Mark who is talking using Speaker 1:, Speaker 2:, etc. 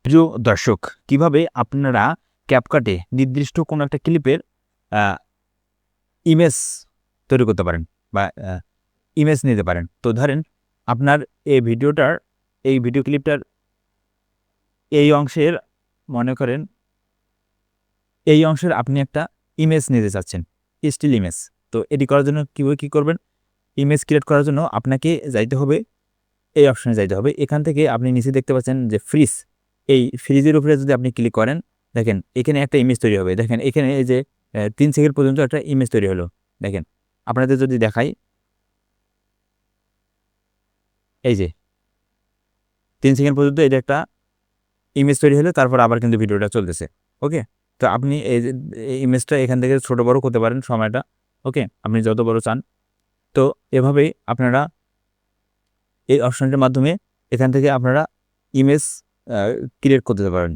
Speaker 1: প্রিয় দর্শক, কিভাবে আপনারা ক্যাপকাটে নির্দিষ্ট কোনো একটা ক্লিপের ইমেজ তৈরি করতে পারেন বা ইমেজ নিতে পারেন। তো ধরেন আপনার এই ভিডিও ক্লিপটার এই অংশের মনে করেন এই অংশের আপনি একটা ইমেজ নিতে চাচ্ছেন, স্টিল ইমেজ। তো এটি করার জন্য কীভাবে কী করবেন? ইমেজ ক্রিয়েট করার জন্য আপনাকে যাইতে হবে, এই অপশনে যাইতে হবে। এখান থেকে আপনি নিচে দেখতে পাচ্ছেন যে ফ্রিজ, এই ফ্রিজের উপরে যদি আপনি ক্লিক করেন, দেখেন এখানে একটা ইমেজ তৈরি হবে। দেখেন এখানে এই যে ৩ সেকেন্ড পর্যন্ত একটা ইমেজ তৈরি হলো। দেখেন আপনাদের যদি দেখাই, এই যে ৩ সেকেন্ড পর্যন্ত এই যে একটা ইমেজ তৈরি হলো, তারপর আবার কিন্তু ভিডিওটা চলতেছে। ওকে? তো আপনি এই যে এই ইমেজটা এখান থেকে ছোট বড় করতে পারেন সময়টা। ওকে? আপনি যত বড় চান। তো এভাবেই আপনারা এই অপশনটার মাধ্যমে এখান থেকে আপনারা ইমেজ ক্রিয়েট করতে পারেন।